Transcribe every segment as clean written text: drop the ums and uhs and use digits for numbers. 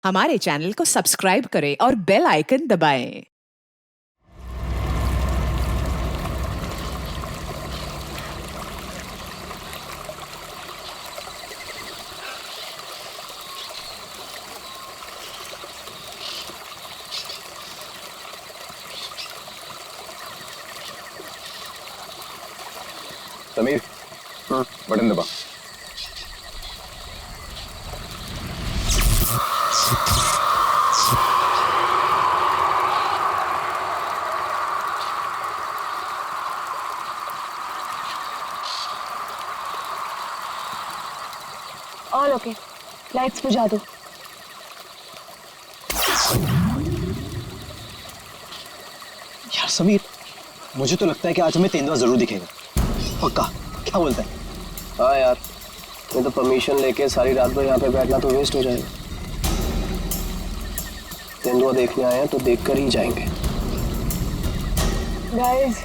हमारे चैनल को सब्सक्राइब करें और बेल आइकन दबाएं। समीर, बटन दबा। ऑल ओके, लाइट्स बुझा दो। यार समीर, मुझे तो लगता है कि आज हमें तेंदुआ जरूर दिखेगा। पक्का? क्या बोलता है? हाँ यार, मैं तो परमिशन लेके सारी रात भर यहाँ पे बैठना तो वेस्ट हो जाएगा। तेंदुआ देखने आए हैं तो देखकर ही जाएंगे। गाइस,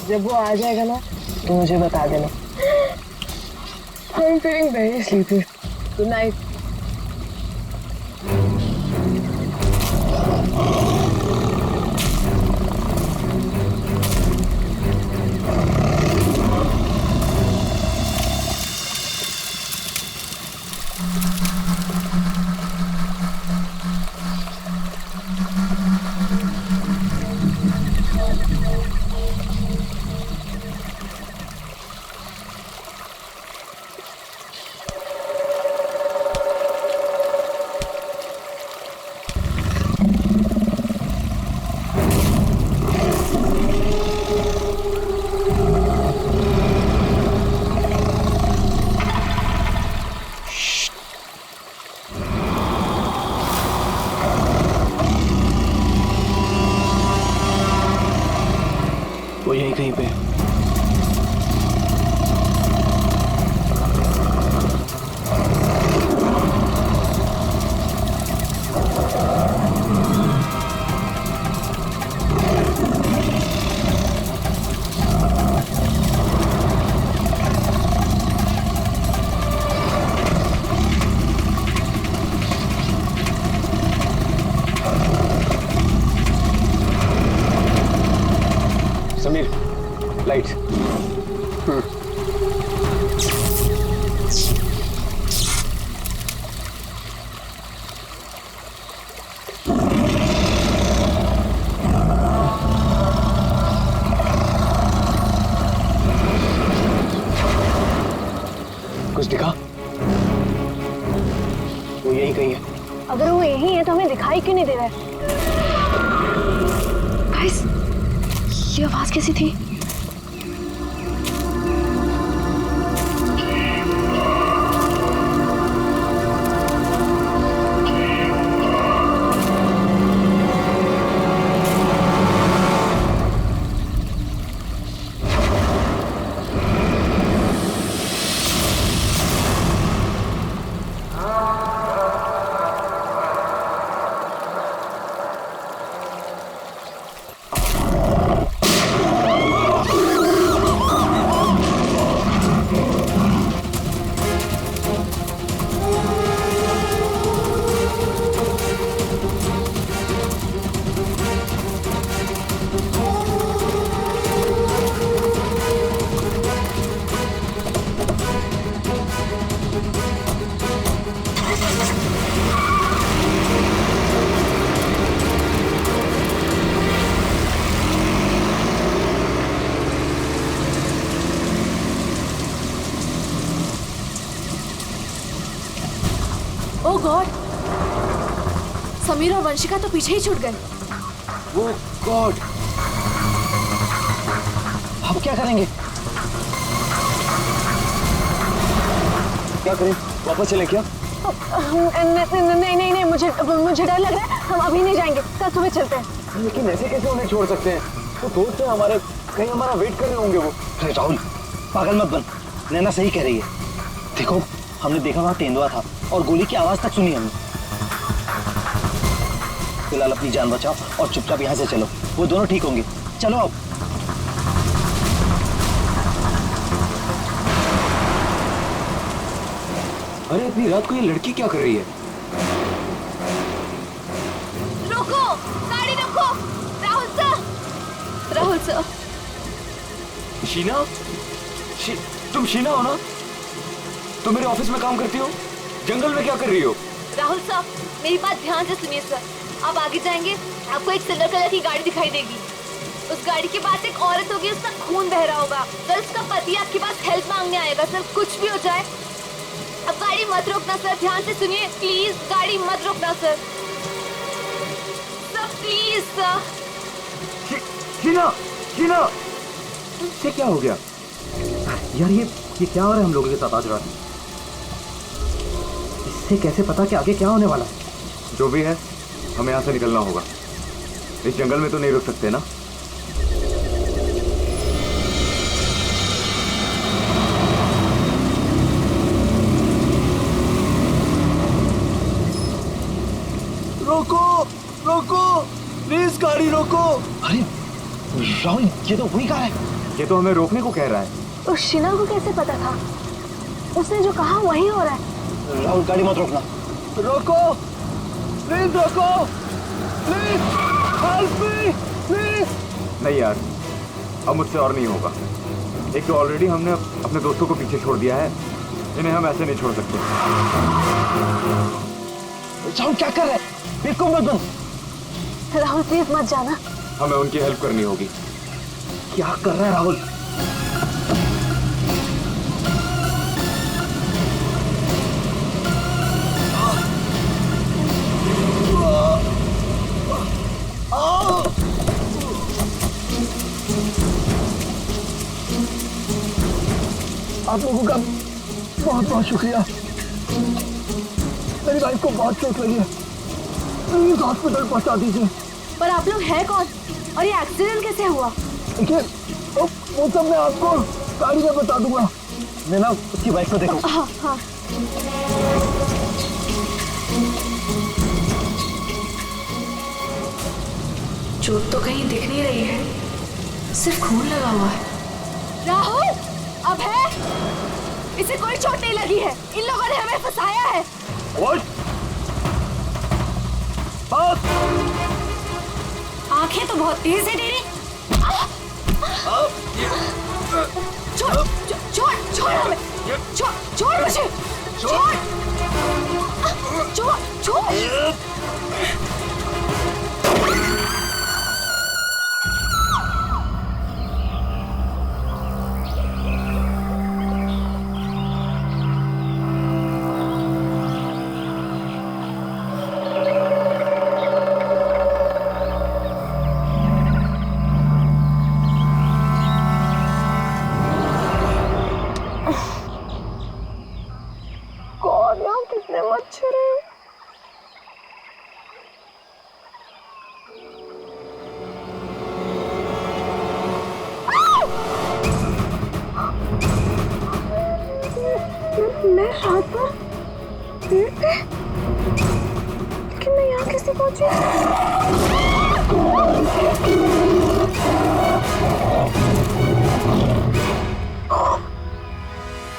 जब वो आ जाएगा ना तो मुझे बता देना। I'm feeling very sleepy. Good night. वो यहीं कहीं पे। समीर, लाइट्स। कुछ दिखा? वो यहीं कहीं है। अगर वो यही है तो हमें दिखाई क्यों नहीं दे रहा है? गाइस, ये आवाज कैसी थी? ओह गॉड, समीर और वंशिका तो पीछे ही छूट गए। वो गॉड, अब क्या करेंगे? क्या करें? वापस चलें क्या? नहीं नहीं नहीं, मुझे डर लग रहा है। हम अभी नहीं जाएंगे, कल सुबह चलते हैं। लेकिन ऐसे कैसे उन्हें छोड़ सकते हैं? वो दोस्त हैं हमारे, कहीं हमारा वेट कर रहे होंगे वो। अरे राहुल, पागल मत बन। नैना सही कह रही है। देखो, हमने देखा वहाँ तेंदुआ था और गोली की आवाज तक सुनी हमने। फिलहाल अपनी जान बचाओ और चुपचाप यहाँ से चलो। वो दोनों ठीक होंगे। चलो अब। अरे इतनी रात को ये लड़की क्या कर रही है? रोको, गाड़ी रोको। राहुल सर। शीना? तुम शीना हो ना? तुम मेरे ऑफिस में काम करती हो? जंगल में क्या कर रही हो? राहुल साहब, मेरी बात ध्यान से सुनिए सर। आप आगे जाएंगे, आपको एक सिल्वर कलर की गाड़ी दिखाई देगी। उस गाड़ी के पास एक औरत होगी, उसका खून बह रहा होगा। कल उसका पति आपके पास हेल्प मांगने आएगा सर। कुछ भी हो जाए, अब गाड़ी मत रोकना सर। ध्यान से सुनिए प्लीज, गाड़ी मत रोकना sir. Sir please sir. Sheena ये क्या हो गया यार? ये क्या हो रहा है हम लोगों के साथ आज रात? इससे कैसे पता कि आगे क्या होने वाला है? जो भी है, हमें यहाँ से निकलना होगा। इस जंगल में तो नहीं रुक सकते ना। रोको प्लीज, गाड़ी रोको। अरे राहुल, ये तो वही कार है। ये तो हमें रोकने को कह रहा है। उस शीना को कैसे पता था? उसने जो कहा वही हो रहा है। राहुल, गाड़ी मत रोकना। रोको प्लीज, रोको प्लीज, हेल्प मी प्लीज। नहीं यार, अब मुझसे और नहीं होगा। एक तो ऑलरेडी हमने अपने दोस्तों को पीछे छोड़ दिया है, इन्हें हम ऐसे नहीं छोड़ सकते। राहुल क्या कर रहे हैं? बिल्कुल मत बंद। राहुल प्लीज मत जाना। हमें उनकी हेल्प करनी होगी। क्या कर रहा है राहुल? आप लोगों का बहुत बहुत शुक्रिया। मेरी वाइफ को बहुत चोट लगी है, प्लीज हॉस्पिटल पहुंचा दीजिए। पर आप लोग हैं कौन और ये एक्सीडेंट कैसे हुआ? देखिए, वो सब मैं आपको गाड़ी में बता दूंगा। नैना, उसकी वाइफ को देखो। हाँ हाँ। चोट तो कहीं दिख नहीं रही है, सिर्फ खून लगा हुआ है। राहुल, अब है? इसे कोई चोट नहीं लगी है। इन लोगों ने हमें फंसाया है। आंखें तो बहुत तेज है तेरी। छोड़ छोड़ छोड़ हमें। छोड़ छोड़ मुझे। छोड़ छोड़ छोड़। कितने मच्छर हैं। मैं रात भर पेड़ पे, लेकिन मैं यहाँ कैसे पहुंची?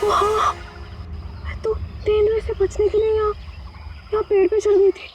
वहाँ मैं तो तेंदुए से बचने के लिए यहाँ पेड़ पे चढ़ गई थी।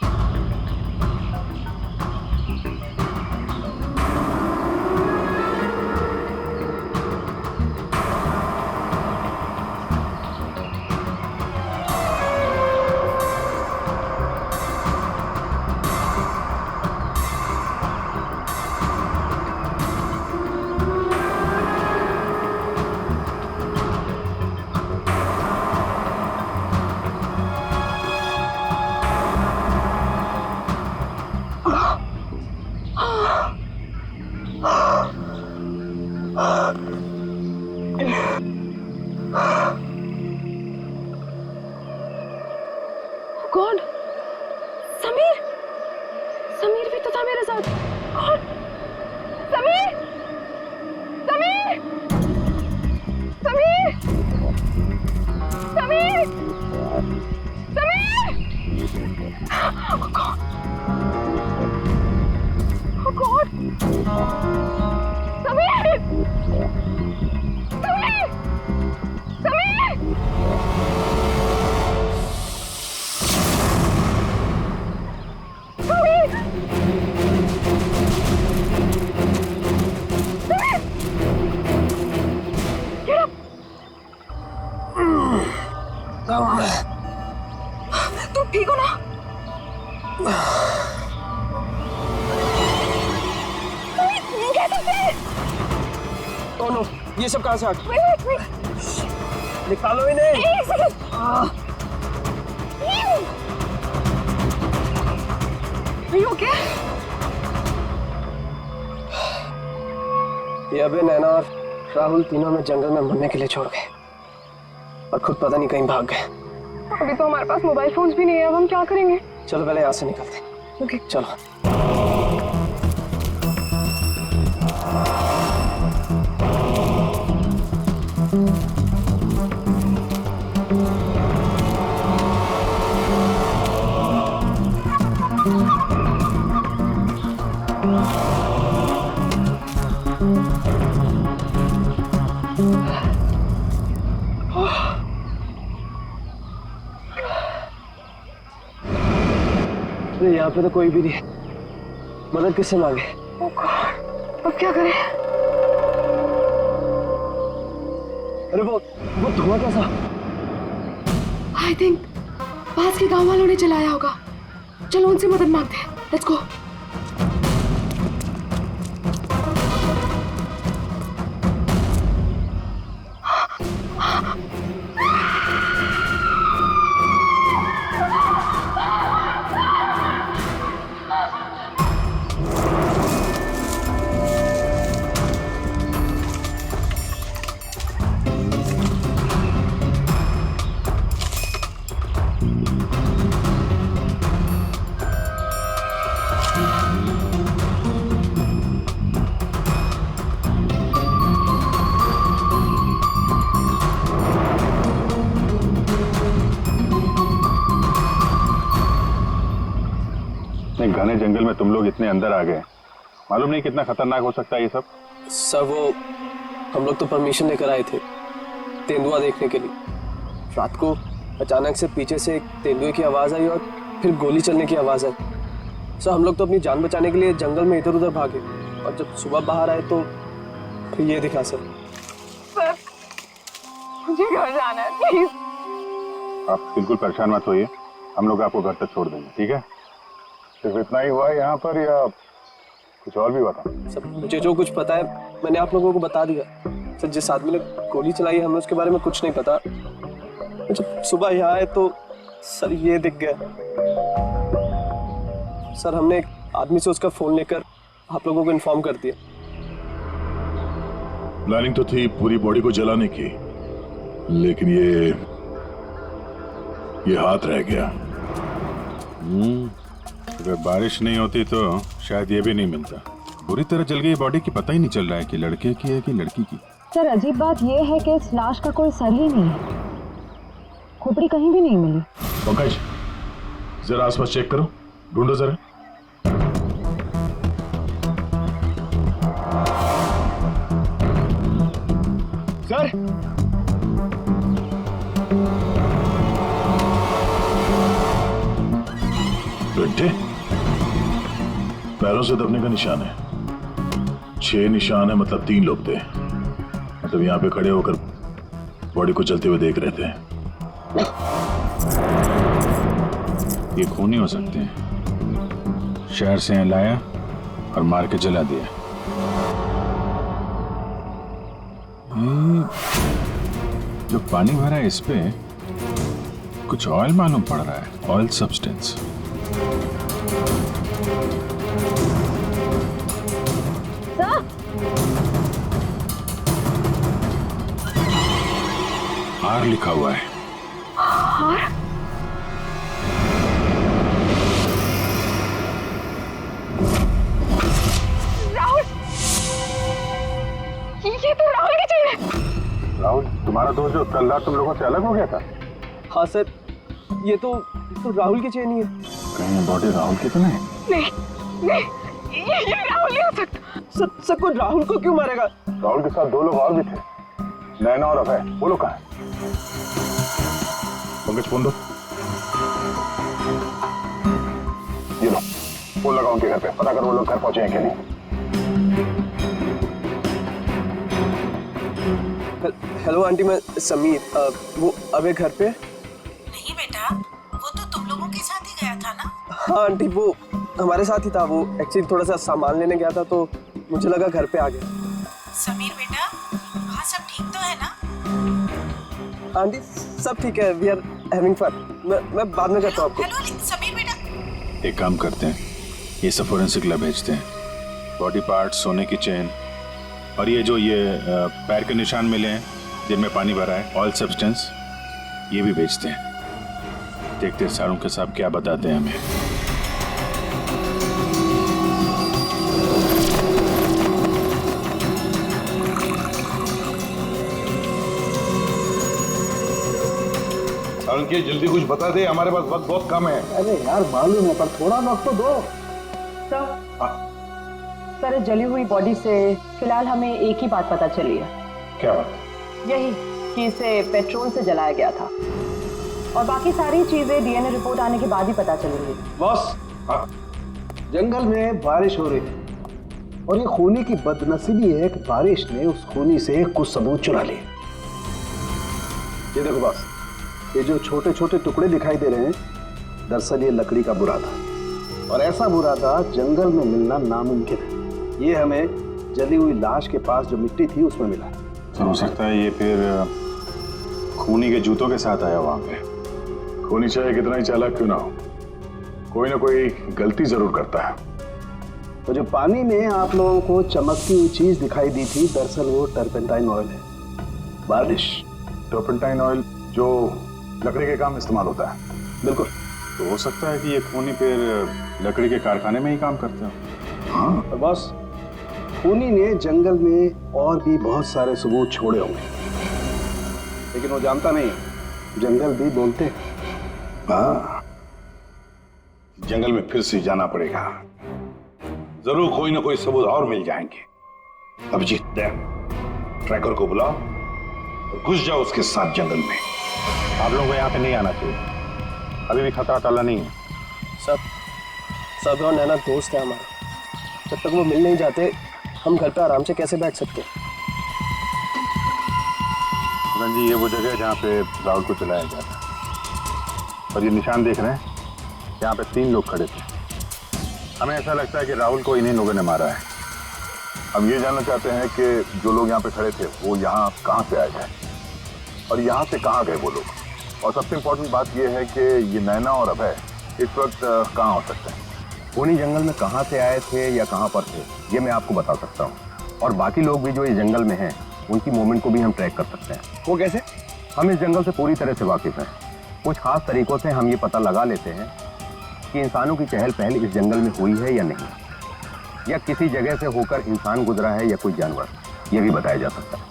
कौन? समीर? समीर भी तो था मेरे साथ। कौन? समीर? समीर? समीर? समीर? समीर? कौन? कौन? समीर? समीर? समीर? ठीक हो ना? ओह नो, ये सब कहाँ से आ गया? निकालो इन्हें। ओके? ये अबे नैना और राहुल तीनों में जंगल में मरने के लिए छोड़ गए और खुद पता नहीं कहीं भाग गए। अभी तो हमारे पास मोबाइल फोन्स भी नहीं है, अब हम क्या करेंगे? चलो पहले यहाँ से निकलते हैं। ओके। चलो। अरे यहाँ पे तो कोई भी नहीं है, मदद किससे मांगे? ओह गॉड, अब क्या करें? अरे वो धुआं कैसा? आई थिंक पास के गांव वालों ने चलाया होगा। चलो उनसे मदद मांगते हैं। Let's go. घने जंगल में तुम लोग इतने अंदर आ गए, मालूम नहीं कितना खतरनाक हो सकता है ये सब। सर वो हम लोग तो परमिशन लेकर आए थे तेंदुआ देखने के लिए। रात को अचानक से पीछे से एक तेंदुए की आवाज़ आई और फिर गोली चलने की आवाज़ आई। सर हम लोग तो अपनी जान बचाने के लिए जंगल में इधर उधर भागे और जब सुबह बाहर आए तो फिर ये दिखा। सर मुझे घर जाना है, प्लीज। आप बिल्कुल परेशान मत होइए, हम लोग आपको घर तक छोड़ देंगे, ठीक है? सिर्फ इतना ही हुआ है यहाँ पर या कुछ और भी हुआ था? सर मुझे जो कुछ पता है मैंने आप लोगों को बता दिया। सर जिस आदमी ने गोली चलाई है हमें उसके बारे में कुछ नहीं पता। जब सुबह यहाँ आए तो सर ये दिख गया। सर हमने एक आदमी से उसका फोन लेकर आप लोगों को इन्फॉर्म कर दिया। प्लानिंग तो थी पूरी बॉडी को जलाने की, लेकिन ये हाथ रह गया। अगर बारिश नहीं होती तो शायद ये भी नहीं मिलता। पूरी तरह जल गई बॉडी की, पता ही नहीं चल रहा है कि लड़के की है कि लड़की की। सर अजीब बात यह है कि इस लाश का कोई सर ही नहीं है, खोपड़ी कहीं भी नहीं मिली। पंकज जरा आसपास चेक करो, ढूंढो जरा। सर घंटे पैरों से दबने का निशान है, 6 निशान है, मतलब 3 लोग थे। मतलब यहाँ पे खड़े होकर बॉडी को जलते हुए देख रहे थे। ये खून ही हो सकते हैं। शहर से लाया और मार के जला दिया। जो पानी भरा है इस पे कुछ ऑयल मालूम पड़ रहा है, ऑयल सब्सटेंस। आर लिखा हुआ है। आर? राहुल, ये तो राहुल की चेन है। राहुल तुम्हारा दोस्त जो कल रात तुम लोगों से अलग हो गया था? हाँ सर ये तो राहुल की चेन ही है। कहीं बॉडी राहुल की तो नहीं? नहीं, ये राहुल नहीं हो सकता। सर को राहुल को क्यों मारेगा? राहुल के साथ 2 लोग और भी थे, नैना और अभय। वो लोग कहाँ हैं? पंकज फोन दो। ये लो फोन लगाओ उनके घर पे, पता करो वो लोग घर पहुंचे हैं कि नहीं। हेलो आंटी, मैं समीर। वो अबे घर पे? नहीं बेटा, वो तो तुम लोगों के साथ था ना? हाँ आंटी, वो हमारे साथ ही था। वो एक्चुअली थोड़ा सा सामान लेने गया था तो मुझे लगा घर पे आ गया। समीर बेटा, वहाँ सब ठीक तो है ना? आंटी सब ठीक है, वी आर हैविंग फन। मैं बाद में करता हूँ आपको। हेलो समीर बेटा। एक काम करते हैं, ये सब फोरेंसिक लैब भेजते हैं। बॉडी पार्ट, सोने की चेन और ये जो पैर के निशान मिले हैं जिनमें पानी भरा है, ऑयल सब्सटेंस, ये भी भेजते हैं। देखते हैं सारों के साहब क्या बताते हैं हमें। सारुण जल्दी कुछ बता दे, हमारे पास वक्त बहुत कम है। अरे यार मालूम है, पर थोड़ा वक्त तो दो। सर, जली हुई बॉडी से फिलहाल हमें एक ही बात पता चली है। क्या बात? यही कि इसे पेट्रोल से जलाया गया था, और बाकी सारी चीजें डीएनए रिपोर्ट आने के बाद ही पता चलेंगी। बॉस, जंगल में बारिश हो रही थी और ये खूनी की बदनसीबी है कि बारिश ने उस खूनी से कुछ सबूत चुरा लिए। ये देखो बॉस, ये जो छोटे छोटे टुकड़े दिखाई दे रहे हैं, दरअसल ये लकड़ी का बुरा था, और ऐसा बुरा था जंगल में मिलना नामुमकिन है। ये हमें जली हुई लाश के पास जो मिट्टी थी उसमें मिला। तो हो सकता है ये फिर खूनी के जूतों के साथ आया वहां पे। खूनी चाहे कितना ही चालाक क्यों ना हो, कोई ना कोई गलती जरूर करता है। तो जो पानी में आप लोगों को चमकती हुई चीज दिखाई दी थी, दरअसल वो टर्पेंटाइन ऑयल है। वार्निश। टर्पेंटाइन ऑयल जो लकड़ी के काम इस्तेमाल होता है। बिल्कुल। तो हो सकता है कि ये खूनी फिर लकड़ी के कारखाने में ही काम करते हो। हाँ, तो बस खूनी ने जंगल में और भी बहुत सारे सबूत छोड़े होंगे, लेकिन वो जानता नहीं, जंगल भी बोलते हैं। हाँ, जंगल में फिर से जाना पड़ेगा, जरूर कोई ना कोई सबूत और मिल जाएंगे। अभिजीत, ट्रैकर को बुलाओ और घुस जाओ उसके साथ जंगल में। आप लोगों को यहाँ पे नहीं आना चाहिए, अभी भी खतरा टला नहीं है। सब और नैना दोस्त है हमारा, जब तक वो मिल नहीं जाते हम घर पे आराम से कैसे बैठ सकते हैं? जी, ये वो जगह है जहाँ पे राहुल को चलाया गया था, और ये निशान देख रहे हैं, यहाँ पे 3 लोग खड़े थे। हमें ऐसा लगता है कि राहुल को इन्हीं लोगों ने मारा है। हम ये जानना चाहते हैं कि जो लोग यहाँ पे खड़े थे वो यहाँ कहाँ से आए थे और यहाँ से कहाँ गए वो लोग। और सबसे इम्पोर्टेंट बात ये है कि ये नैना और अभय इस वक्त कहाँ हो सकते हैं। खूनी जंगल में कहाँ से आए थे या कहाँ पर थे, ये मैं आपको बता सकता हूँ। और बाकी लोग भी जो इस जंगल में हैं, उनकी मूवमेंट को भी हम ट्रैक कर सकते हैं। वो कैसे? हम इस जंगल से पूरी तरह से वाकिफ हैं। कुछ खास तरीकों से हम ये पता लगा लेते हैं कि इंसानों की चहल पहल इस जंगल में हुई है या नहीं, या किसी जगह से होकर इंसान गुजरा है या कोई जानवर, ये भी बताया जा सकता है।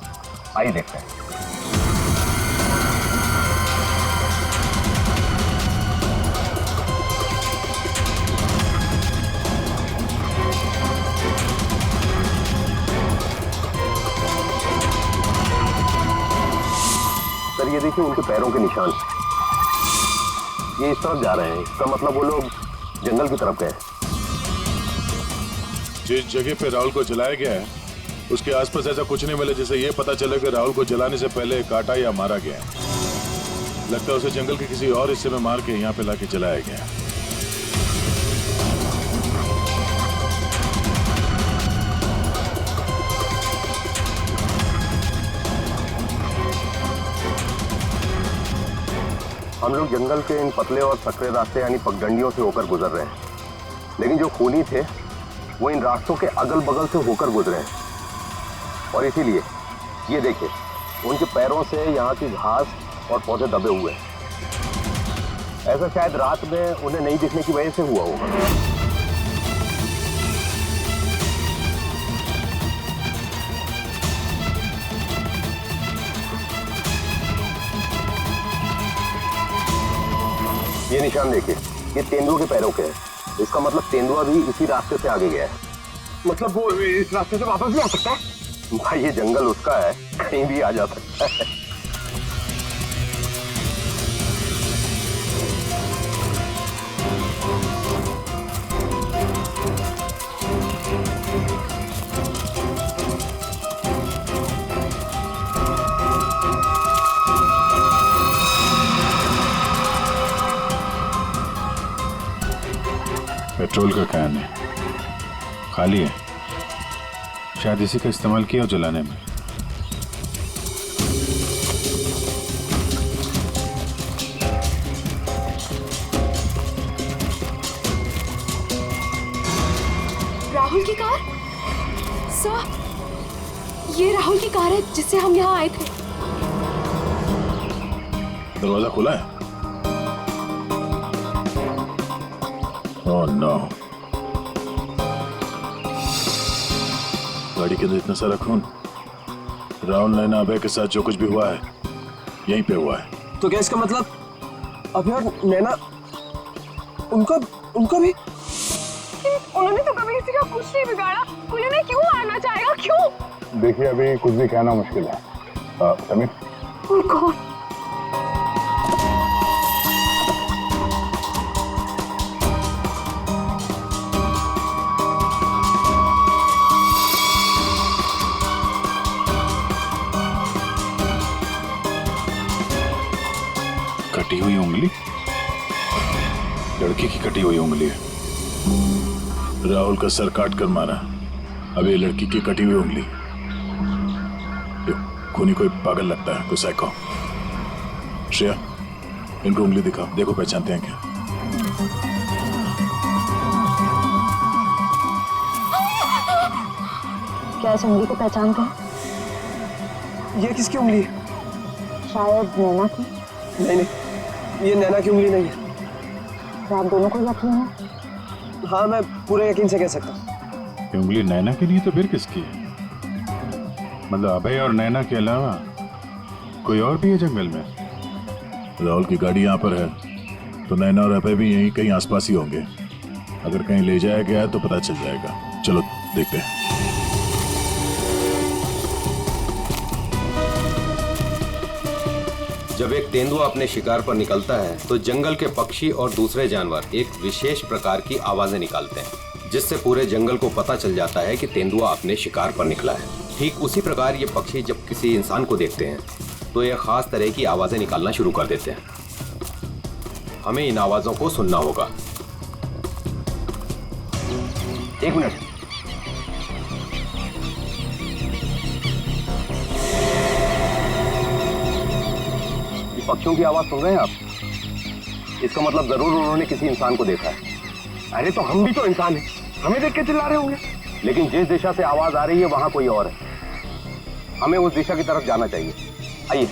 आइए देखते हैं। सर, ये देखिए उनके पैरों के निशान, ये इस तरफ जा रहे हैं। इसका मतलब वो लोग जंगल की तरफ गए। जिस जगह पे राहुल को जलाया गया है उसके आसपास ऐसा कुछ नहीं मिला जिससे ये पता चले कि राहुल को जलाने से पहले काटा या मारा गया है। लगता है उसे जंगल के किसी और हिस्से में मार के यहाँ पे लाके जलाया गया है। हम लोग जंगल के इन पतले और सकरे रास्ते यानी पगडंडियों से होकर गुजर रहे हैं, लेकिन जो खूनी थे वो इन रास्तों के अगल बगल से होकर गुजरे हैं। और इसीलिए ये देखिए उनके पैरों से यहाँ की घास और पौधे दबे हुए हैं। ऐसा शायद रात में उन्हें नहीं दिखने की वजह से हुआ होगा। ये निशान देखिए, ये तेंदुआ के पैरों के हैं। इसका मतलब तेंदुआ भी इसी रास्ते से आगे गया है। मतलब वो इस रास्ते से वापस भी आ सकता है? भाई ये जंगल उसका है, कहीं भी आ जा सकता है। पेट्रोल का कैन है, खाली है। शायद इसी का इस्तेमाल किया हो जलाने में। राहुल की कार? सर, ये राहुल की कार है जिससे हम यहाँ आए थे। दरवाजा खुला है? Oh no. गाड़ी के अंदर इतना सारा खून। राहुल नैना अभय के साथ जो कुछ भी हुआ है यहीं पे हुआ है। तो क्या इसका मतलब अभय और नैना, उनका भी? उन्होंने तो कभी किसी का कुछ नहीं बिगाड़ा, कोई उन्हें क्यों मारना चाहेगा, क्यों? देखिए अभी कुछ भी कहना मुश्किल है। समीर, वो कौन? कटी हुई उंगली? लड़की की कटी हुई उंगली है। राहुल का सर काट कर मारा, अब ये लड़की की कटी हुई उंगली। खूनी कोई पागल लगता है, कोई साइको। श्रेया, इनको उंगली दिखाओ, देखो पहचानते हैं क्या। क्या इस उंगली को पहचानते हैं? ये किसकी उंगली है? शायद नैना की। नहीं, ये नैना की उंगली नहीं है। क्या आप दोनों को यकीन है? हाँ, मैं पूरे यकीन से कह सकता हूँ। ये उंगली नैना की नहीं तो फिर किसकी है? मतलब अभय और नैना के अलावा कोई और भी है जंगल में? राहुल की गाड़ी यहाँ पर है तो नैना और अभय भी यहीं कहीं आसपास ही होंगे। अगर कहीं ले जाया गया है तो पता चल जाएगा। चलो देखते हैं। जब एक तेंदुआ अपने शिकार पर निकलता है तो जंगल के पक्षी और दूसरे जानवर एक विशेष प्रकार की आवाजें निकालते हैं, जिससे पूरे जंगल को पता चल जाता है कि तेंदुआ अपने शिकार पर निकला है। ठीक उसी प्रकार ये पक्षी जब किसी इंसान को देखते हैं तो ये खास तरह की आवाजें निकालना शुरू कर देते हैं। हमें इन आवाजों को सुनना होगा। एक मिनट। पक्षियों की आवाज सुन रहे हैं आप? इसका मतलब जरूर उन्होंने किसी इंसान को देखा है। अरे तो हम भी तो इंसान हैं, हमें देख के चिल्ला रहे होंगे। लेकिन जिस दिशा से आवाज आ रही है वहां कोई और है। हमें उस दिशा की तरफ जाना चाहिए। आइए।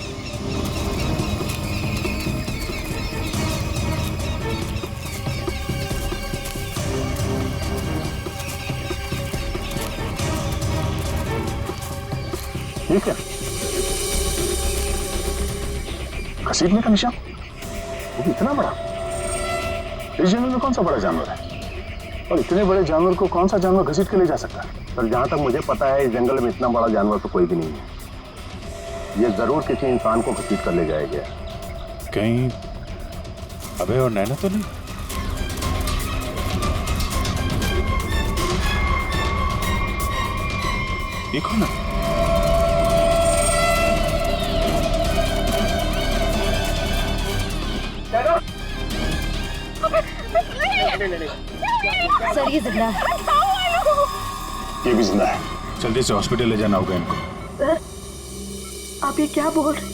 ठीक है, घसीटने का निशान, वो भी इतना बड़ा। इस जंगल में कौन सा बड़ा जानवर है? और इतने बड़े जानवर को कौन सा जानवर घसीट के ले जा सकता है? पर जहां तक मुझे पता है इस जंगल में इतना बड़ा जानवर तो कोई भी नहीं है। ये जरूर किसी इंसान को घसीट कर ले जाया गया। कहीं अभय और नैना तो नहीं? ये कौन है? सर ये जिंदा है। ये भी जिंदा है। जल्दी से हॉस्पिटल ले जाना होगा इनको। सर, आप ये क्या बोल रहे?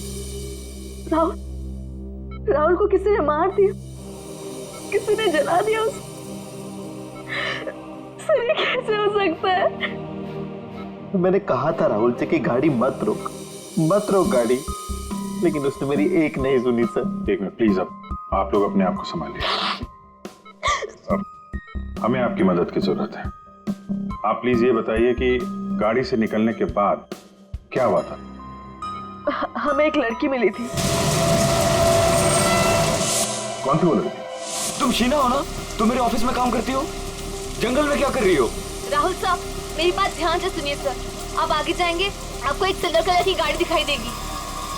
राहुल को किसी ने मार दिया, किसी ने जला दिया उसे। सर ये कैसे हो सकता है? मैंने कहा था राहुल से कि गाड़ी मत रोक गाड़ी, लेकिन उसने मेरी एक नहीं सुनी सर। एक मिनट प्लीज, अब आप लोग अपने आप को संभालिए। अब हमें आपकी मदद की जरूरत है। आप प्लीज ये बताइए कि गाड़ी से निकलने के बाद क्या हुआ था? हमें एक लड़की मिली थी। कौन थी वो लड़की? तुम शीना हो ना? तुम मेरे ऑफिस में काम करती हो? जंगल में क्या कर रही हो? राहुल साहब, मेरी बात ध्यान से सुनिए सर। आप आगे जाएंगे, आपको एक सिल्वर कलर की गाड़ी दिखाई देगी।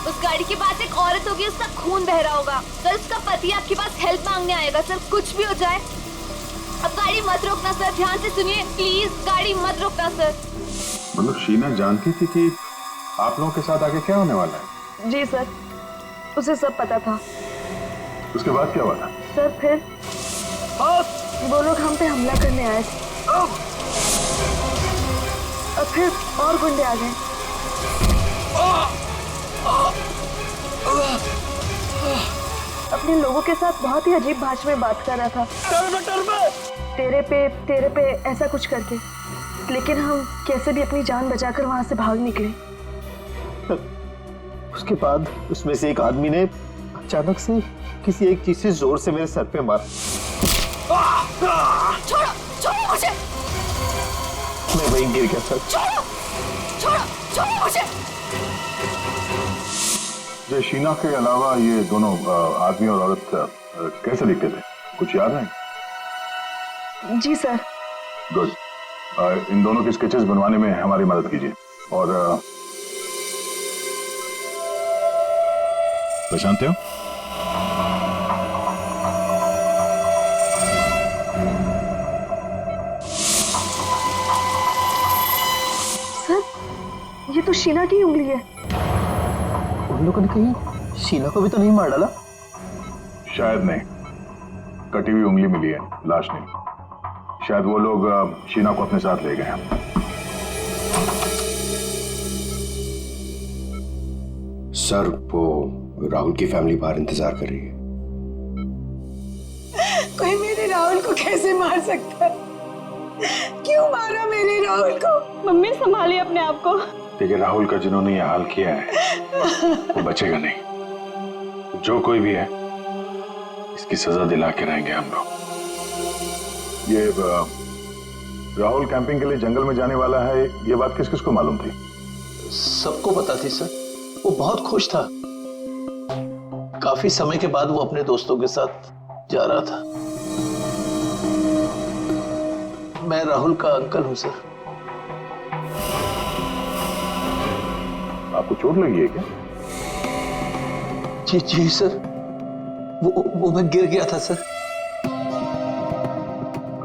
उस गाड़ी के पास एक औरत होगी, उसका खून बह रहा होगा। सर उसका पति आपके पास हेल्प मांगने आएगा। सर कुछ भी हो जाए, अब गाड़ी मत रोकना सर। ध्यान से सुनिए प्लीज, गाड़ी मत रोकना सर। मतलब शीना जानती थी कि आप लोगों के साथ आगे क्या होने वाला है? जी सर, उसे सब पता था। उसके बाद क्या हुआ था? सर फिर वो लोग हम पे हमला करने आए थे और फिर और गुंडे आ गए। अपने लोगों के साथ बहुत ही अजीब भाषा में बात कर रहा था, तेरे पे ऐसा कुछ करके। लेकिन हम कैसे भी अपनी जान बचाकर वहां से भाग निकले। उसके बाद उसमें से एक आदमी ने अचानक से किसी एक चीज से जोर से मेरे सर पे मारा। छोड़ो छोड़ो मुझे, मैं वहीं गिर गया सर। छोड़ो छोड़ो छोड़ो मुझे। जो शीना के अलावा ये दोनों आदमी और औरत कैसे दिखते थे, कुछ याद है? जी सर। गुड। इन दोनों के स्केचेस बनवाने में हमारी मदद कीजिए। और पहचानते हो? सर, ये तो शीना की उंगली है। उन लोगों ने कहीं शीना को भी तो नहीं मार डाला? शायद नहीं, कटी हुई उंगली मिली है, लाश नहीं। शायद वो लोग शीना को अपने साथ ले गए हैं। सर, वो राहुल की फैमिली बाहर इंतजार कर रही है। कोई मेरे राहुल को कैसे मार सकता है? क्यों मारा मेरे राहुल को? मम्मी संभालिए अपने आप को। देखिए, राहुल का जिन्होंने ये हाल किया है वो बचेगा नहीं। जो कोई भी है इसकी सजा दिला के रहेंगे हम लोग। ये राहुल कैंपिंग के लिए जंगल में जाने वाला है, ये बात किस किस को मालूम थी? सबको पता थी सर। वो बहुत खुश था। काफी समय के बाद वो अपने दोस्तों के साथ जा रहा था। मैं राहुल का अंकल हूं सर। आपको चोट लगी है क्या? जी जी सर, वो मैं गिर गया था सर।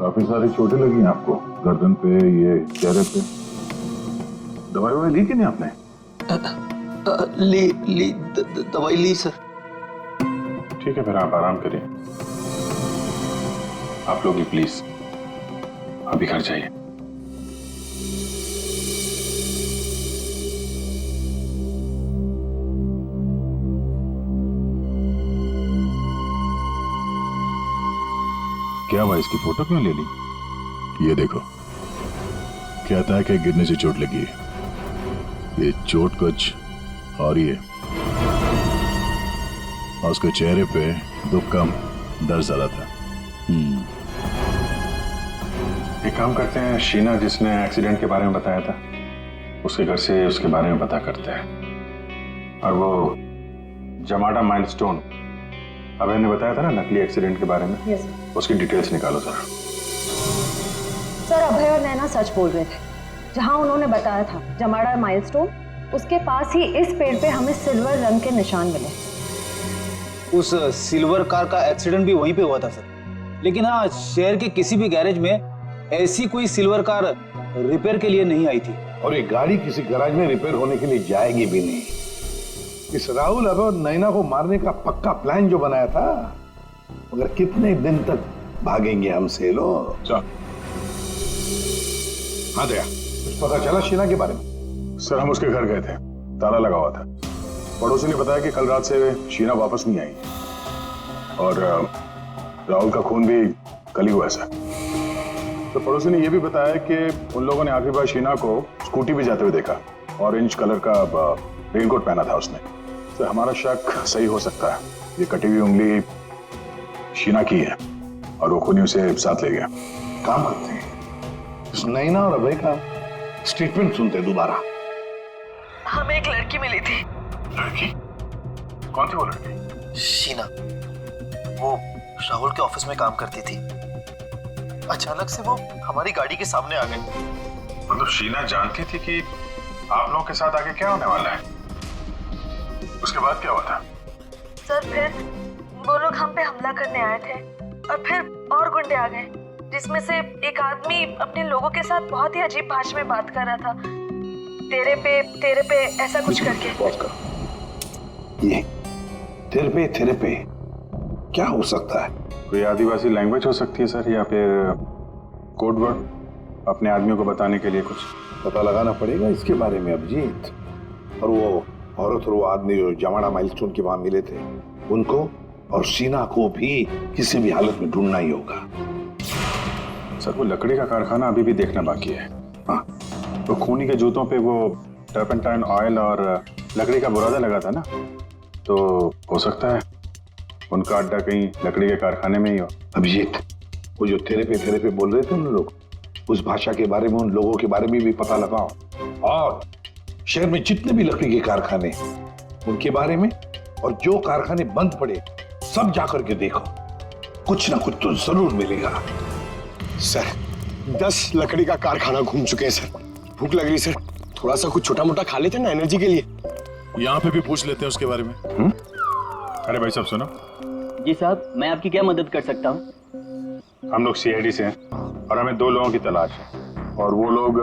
काफी सारी चोटें लगी हैं आपको, गर्दन पे, ये चेहरे पे। दवाई ली कि नहीं आपने? दवाई ली सर। ठीक है, फिर आप आराम करिए। आप लोग भी प्लीज अभी घर जाइए। क्या हुआ, इसकी फोटो क्यों ले ली? ये देखो, कहता है कि गिरने से चोट लगी है। ये चोट कुछ और ही है। और उसके चेहरे पे दुख कम, दर्द ज्यादा था। एक काम करते हैं, शीना जिसने एक्सीडेंट के बारे में बताया था उसके घर से उसके बारे में पता करते हैं। और वो जमाडा माइलस्टोन अभय ने बताया था ना, नकली एक्सीडेंट के बारे में, yes, उसकी डिटेल्स निकालो जरा। सर, अभय और नैना सच बोल रहे थे। जहां उन्होंने बताया था जमाड़ा माइलस्टोन, उसके पास ही इस पेड़ पे हमें सिल्वर रंग के निशान मिले। उस सिल्वर कार का एक्सीडेंट भी वहीं पे हुआ था सर। लेकिन हाँ, शहर के किसी भी गैरेज में ऐसी कोई सिल्वर कार रिपेयर के लिए नहीं आई थी। और ये गाड़ी किसी गैराज में रिपेयर होने के लिए जाएगी भी नहीं। इस राहुल अब नैना को मारने का पक्का प्लान जो बनाया था, मगर कितने दिन तक भागेंगे हमसे लोग? हाँ दया, कुछ पता चला शीना के बारे में? सर, हम उसके घर गए थे, ताला लगा हुआ था। पड़ोसी ने बताया कि कल रात से शीना वापस नहीं आई और राहुल का खून भी कल ही हुआ सर। तो पड़ोसी ने यह भी बताया कि उन लोगों ने आखिरी बार शीना को स्कूटी पे जाते हुए देखा। ऑरेंज कलर का रेनकोट पहना था उसने। तो हमारा शक सही हो सकता है, ये कटी हुई उंगली शीना की है और वो खूनी उसे साथ ले गया। काम करते हैं, इस नैना और अभय का स्टेटमेंट सुनते हैं दोबारा। हमें एक लड़की मिली थी। लड़की? कौन थी वो लड़की? शीना, वो राहुल के ऑफिस में काम करती थी। अचानक से वो हमारी गाड़ी के सामने आ गई। मतलब शीना जानती थी कि आप लोगों के साथ आगे क्या होने वाला है? उसके बाद क्या हुआ था? सर, फिर वो लोग हम पे हमला करने आए थे और फिर और गुंडे आ गए, जिसमें से एक आदमी अपने लोगों के साथ बहुत ही अजीब भाषा में बात कर रहा था, तेरे पे ऐसा कुछ करके। पॉज कर। ये तेरे पे क्या हो सकता है? कोई आदिवासी लैंग्वेज हो सकती है सर, या फिर कोड वर्ड अपने आदमियों को बताने के लिए कुछ? पता लगाना पड़ेगा इसके बारे में अभिजीत। और वो औरत और वो आदमी जो जमाड़ा माइलस्टोन के वहां मिले थे, उनको और शीना को भी किसी भी हालत में ढूंढना ही होगा। सर वो लकड़ी का कारखाना अभी भी देखना बाकी है। हाँ, तो खूनी के जूतों पे वो टर्पेंटाइन ऑयल और लकड़ी का बुरादा लगा था ना, तो हो सकता है उनका अड्डा कहीं लकड़ी के कारखाने में ही हो। अभिजीत, वो जो तेरे पे बोल रहे थे उन लोग, उस भाषा के बारे में, उन लोगों के बारे में भी पता लगाओ, और शहर में जितने भी लकड़ी के कारखाने उनके बारे में, और जो कारखाने बंद पड़े सब जाकर के देखो, कुछ ना कुछ तो जरूर मिलेगा। सर 10 लकड़ी का कारखाना घूम चुके हैं सर। भूख लग रही सर, थोड़ा सा कुछ छोटा मोटा खा लेते ना एनर्जी के लिए। यहाँ पे भी पूछ लेते हैं उसके बारे में। अरे भाई साहब सुनो। जी साहब, मैं आपकी क्या मदद कर सकता हूँ? हम लोग सीआईडी से हैं और हमें 2 लोगों की तलाश है, और वो लोग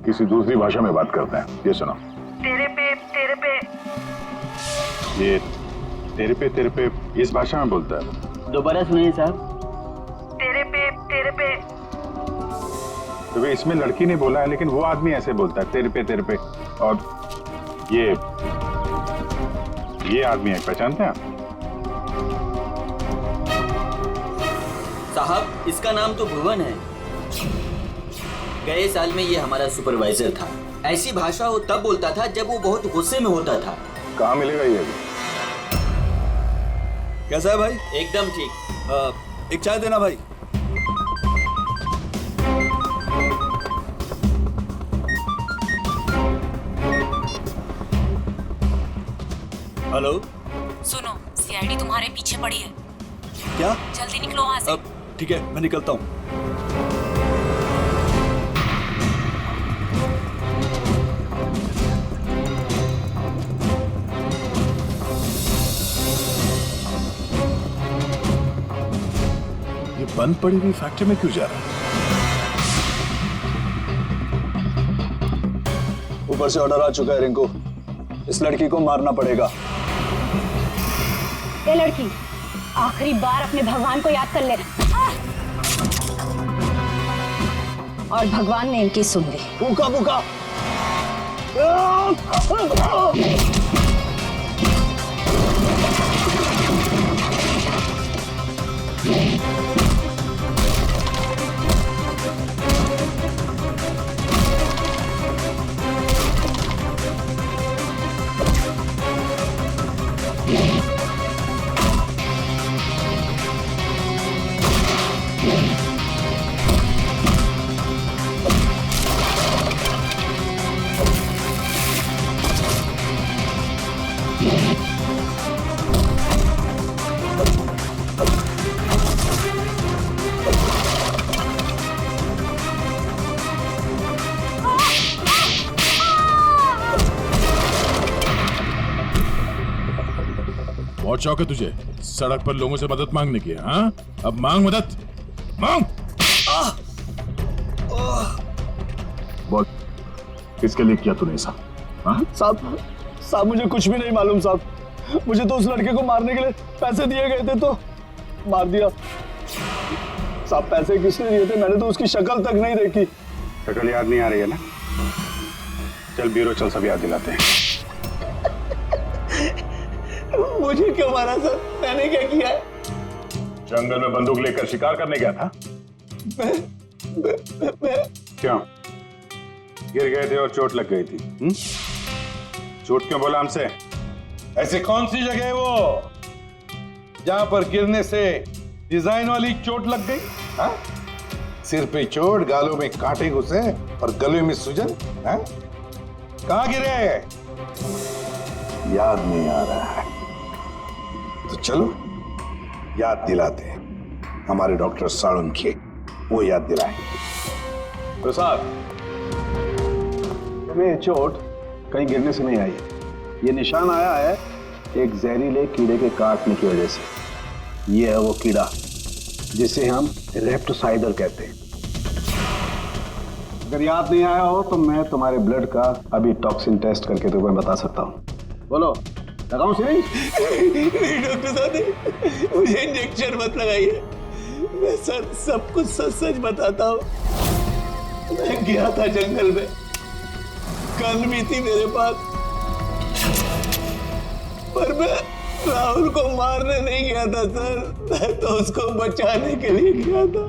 किसी दूसरी भाषा में बात करते हैं। ये सुनो। तेरे पे ये तेरे पे इस भाषा में बोलता है। दोबारा सुनिए साहब। तेरे पे तो इसमें लड़की ने बोला है, लेकिन वो आदमी ऐसे बोलता है तेरे पे। और ये आदमी है, पहचानते हैं आप? साहब इसका नाम तो भुवन है। गए साल में ये हमारा सुपरवाइजर था। ऐसी भाषा वो तब बोलता था जब वो बहुत गुस्से में होता था। कहाँ मिलेगा ये? कैसा है भाई? एकदम ठीक। एक चाय देना भाई। हेलो, सुनो, सीआईडी तुम्हारे पीछे पड़ी है। क्या? जल्दी निकलो वहाँ से। ठीक है, मैं निकलता हूँ। ये बंद पड़ी हुई फैक्ट्री में क्यों जा रहा है? ऊपर से ऑर्डर आ चुका है रिंकू, इस लड़की को मारना पड़ेगा। ये लड़की, आखिरी बार अपने भगवान को याद कर ले। और भगवान ने इनकी सुन ली। भूखा भूखा। बहुत शौक है तुझे सड़क पर लोगों से मदद मांगने की? हाँ, अब मांग मदद, मांग। बोल, किसके लिए किया तूने ऐसा? साहब मुझे कुछ भी नहीं मालूम साहब। मुझे तो उस लड़के को मारने के लिए पैसे दिए गए थे तो मार दिया। साहब पैसे किसने दिए थे? मैंने तो उसकी शक्ल तक नहीं देखी। शक्ल याद नहीं आ रही है ना? चल ब्यूरो चल, सब याद दिलाते हैं। मुझे क्यों मारा सर? मैंने क्या किया है? जंगल में बंदूक लेकर शिकार करने गया था? क्यों? गिर गए थे और चोट लग गई थी? चोट क्यों बोला हमसे? ऐसी कौन सी जगह है वो जहां पर गिरने से डिजाइन वाली चोट लग गई? हा? सिर पे चोट, गालों में कांटे घुसे और गले में सूजन? कहां गिरे? याद नहीं आ रहा है तो चलो याद दिलाते हैं। हमारे डॉक्टर साळुंखे वो याद दिलाएंगे। तो साहब, तुम्हें चोट कहीं गिरने से नहीं आई है। ये निशान आया है एक जहरीले कीड़े के काटने की वजह से। ये है वो कीड़ा जिसे हम रेप्टोसाइडर कहते हैं। अगर याद नहीं आया हो तो मैं तुम्हारे ब्लड का अभी टॉक्सिन टेस्ट करके तुम्हें बता सकता हूँ। बोलो, लगाऊं सिरिंज? डॉक्टर साहब मुझे इंजेक्शन मत लगाइए, मैं सर सब कुछ सच सच बताता हूँ। मैं गया था जंगल में, गन भी थी मेरे पास, पर मैं राहुल को मारने नहीं गया था सर, मैं तो उसको बचाने के लिए गया था।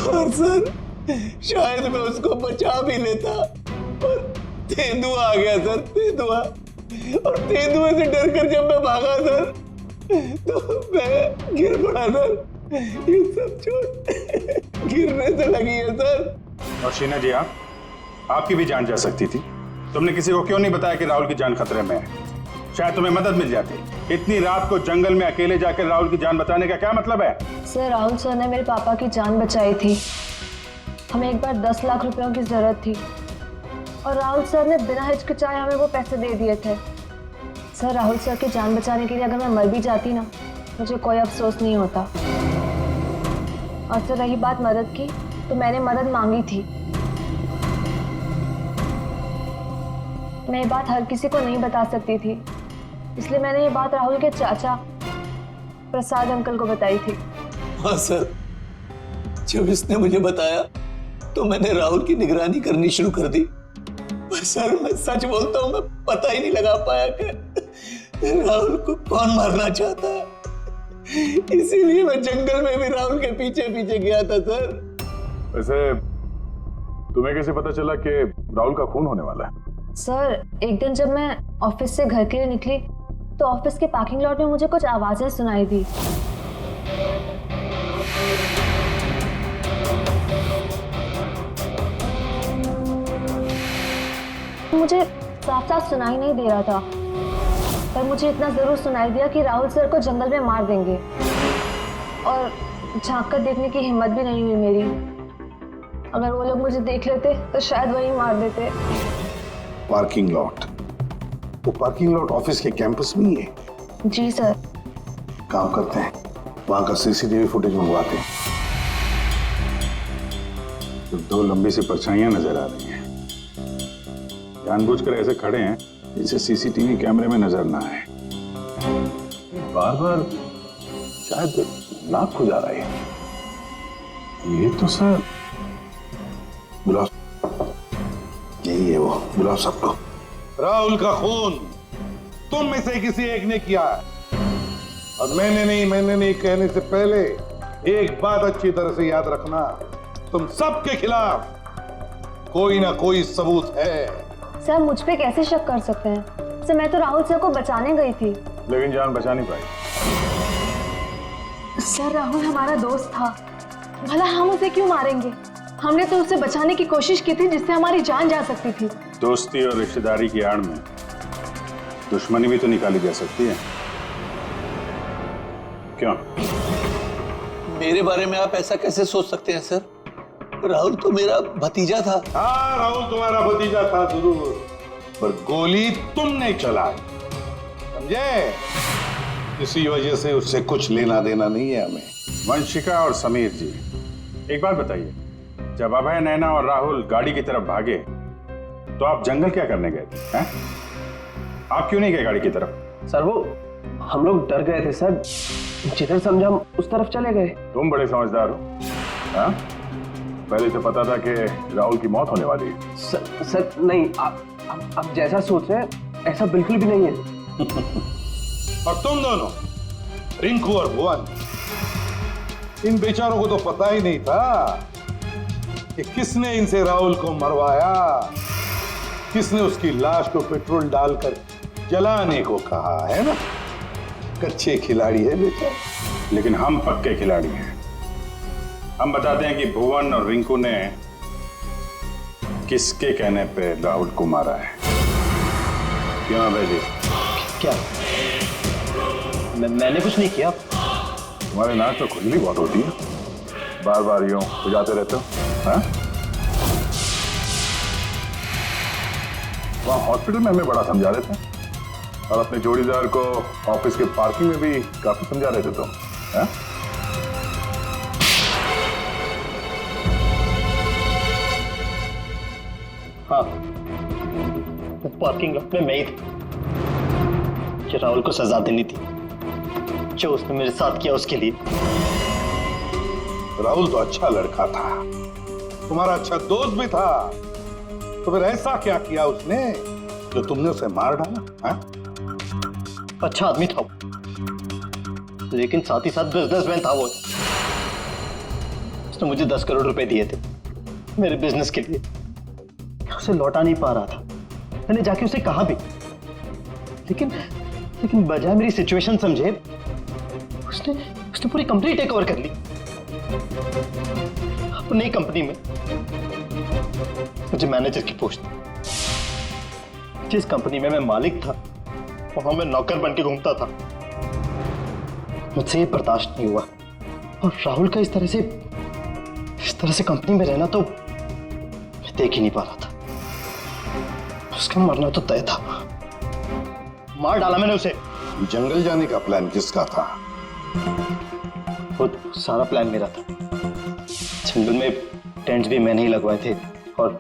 और सर शायद मैं उसको बचा भी लेता, और तेंदुआ आ गया सर, तेंदुआ। और तेंदुए से डरकर जब मैं भागा सर, तो मैं गिर पड़ा सर। ये सब चोट गिरने से लगी है सर। और शीना जी, आपकी भी जान जा सकती थी। तुमने किसी को क्यों नहीं बताया कि राहुल की जान खतरे में है? शायद तुम्हें मदद मिल जाती। इतनी रात को जंगल में अकेले जाकर राहुल की जान बचाने का क्या मतलब है? सर, राहुल सर ने मेरे पापा की जान बचाई थी। हमें एक बार 10 लाख रुपयों की जरूरत थी और राहुल सर ने बिना हिचकिचाए हमें वो पैसे दे दिए थे। सर, राहुल सर की जान बचाने के लिए अगर मैं मर भी जाती ना, मुझे कोई अफसोस नहीं होता। और सर रही बात मदद की, तो मैंने मदद मांगी थी। मैं ये बात हर किसी को नहीं बता सकती थी, इसलिए मैंने ये बात राहुल के चाचा प्रसाद अंकल को बताई थी। हाँ सर, जब इसने मुझे बताया तो मैंने राहुल की निगरानी करनी शुरू कर दी। पर सर मैं सच बोलता हूँ, मैं पता ही नहीं लगा पाया कि राहुल को कौन मारना चाहता है। इसीलिए मैं जंगल में भी राहुल के पीछे पीछे गया था सर। वैसे तुम्हें कैसे पता चला कि राहुल का खून होने वाला है? सर, एक दिन जब मैं ऑफिस से घर के लिए निकली तो ऑफिस के पार्किंग लॉट में मुझे कुछ आवाजें सुनाई दी। मुझे साफ साफ सुनाई नहीं दे रहा था, पर मुझे इतना जरूर सुनाई दिया कि राहुल सर को जंगल में मार देंगे। और झांक कर देखने की हिम्मत भी नहीं हुई मेरी। अगर वो लोग मुझे देख लेते तो शायद वही मार देते। Parking lot? वो पार्किंग लॉट ऑफिस के कैंपस में ही है? जी सर। काम करते हैं, वहां का सीसीटीवी फुटेज मंगवाते हैं। तो 2 लंबी सी परछाइयां नजर आ रही हैं। जानबूझकर ऐसे खड़े हैं जिससे सीसीटीवी कैमरे में नजर ना आए। बार बार शायद नाक खुजा रहा है। ये तो सर बुलाओ, यही है वो, बुलाओ सबको। राहुल का खून तुम में से किसी एक ने किया है, और मैंने नहीं कहने से पहले एक बात अच्छी तरह से याद रखना, तुम सबके खिलाफ कोई ना कोई सबूत है। सर, मुझ पे कैसे शक कर सकते हैं? सर, मैं तो राहुल सर को बचाने गई थी। लेकिन जान बचा नहीं पाई। सर, राहुल हमारा दोस्त था, भला हम उसे क्यों मारेंगे? हमने तो उसे बचाने की कोशिश की थी जिससे हमारी जान जा सकती थी। दोस्ती और रिश्तेदारी की आड़ में दुश्मनी भी तो निकाली जा सकती है, क्यों? मेरे बारे में आप ऐसा कैसे सोच सकते हैं सर? राहुल तो मेरा भतीजा था। हाँ, राहुल तुम्हारा भतीजा था जरूर, पर गोली तुमने चलाई, समझे? इसी वजह से उससे कुछ लेना देना नहीं है हमें। वंशिका और समीर जी, एक बात बताइए, जब अभय, नैना और राहुल गाड़ी की तरफ भागे तो आप जंगल क्या करने गए थे? हैं? आप क्यों नहीं गए गाड़ी की तरफ? सर, वो हम लोग डर गए थे सर, जिधर समझा हम उस तरफ चले गए। तुम बड़े समझदार हो। हाँ? पहले तो पता था कि राहुल की मौत होने वाली है। सर नहीं, आप जैसा सोच रहे हैं ऐसा बिल्कुल भी नहीं है। और तुम दोनों, रिंकू और भुवन, इन बेचारों को तो पता ही नहीं था कि किसने इनसे राहुल को मरवाया, किसने उसकी लाश को पेट्रोल डालकर जलाने को कहा, है ना? कच्चे खिलाड़ी है बेटा। लेकिन हम पक्के खिलाड़ी हैं। हम बताते हैं कि भुवन और रिंकू ने किसके कहने पे राहुल को मारा है। क्यों अभय जी? क्या? मैंने कुछ नहीं किया। तुम्हारे नाक तो खुजली बहुत होती है, बार बार यूं खुजाते रहते हो। हाँ? वहाँ हॉस्पिटल में हमें बड़ा समझा रहे थे, और अपने जोड़ीदार को ऑफिस के पार्किंग में भी काफी समझा रहे थे तुम। हाँ? हाँ, पार्किंग लॉट में मैं ही था। राहुल को सजा देनी थी, जो उसने मेरे साथ किया उसके लिए। राहुल तो अच्छा लड़का था, तुम्हारा अच्छा दोस्त भी था, तो फिर ऐसा क्या किया उसने जो तुमने उसे मार डाला? हाँ? अच्छा आदमी था वो, लेकिन साथ ही साथ बिजनेसमैन था वो। उसने मुझे 10 करोड़ रुपए दिए थे मेरे बिजनेस के लिए। उसे लौटा नहीं पा रहा था, मैंने जाके उसे कहा भी, लेकिन बजाय मेरी सिचुएशन समझे उसने पूरी कंपनी टेक ओवर कर ली। अपनी कंपनी में मुझे मैनेजर की पोस्ट, जिस कंपनी में मैं मालिक था वहां मैं नौकर बन के घूमता था। मुझसे ये बर्दाश्त नहीं हुआ, और राहुल का इस तरह से कंपनी में रहना तो मैं देख ही नहीं पा रहा था। उसका मरना तो तय था, मार डाला मैंने उसे। जंगल जाने का प्लान किसका था? वो सारा प्लान मेरा था। जंगल में टेंट्स भी मैंने ही लगवाए थे और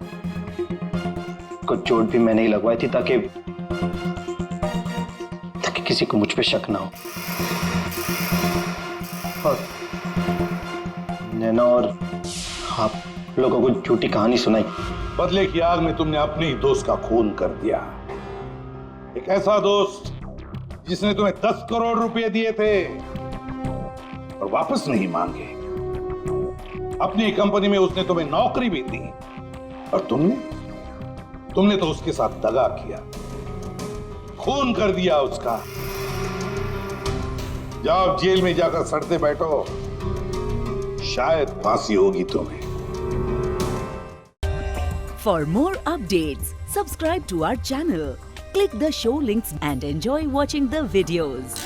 कुछ चोट भी मैंने ही लगवाई थी ताकि किसी को मुझ पे शक ना हो। और नैना और आप लोगों को झूठी कहानी सुनाई। बदले की आग में तुमने अपने ही दोस्त का खून कर दिया। एक ऐसा दोस्त जिसने तुम्हें 10 करोड़ रुपए दिए थे और वापस नहीं मांगे। अपनी कंपनी में उसने तुम्हें नौकरी भी दी और तुमने तो उसके साथ दगा किया, खून कर दिया उसका। जाओ जेल में जाकर सड़ते बैठो, शायद फांसी होगी तुम्हें। For more updates, subscribe to our channel, click the show links and enjoy watching the videos.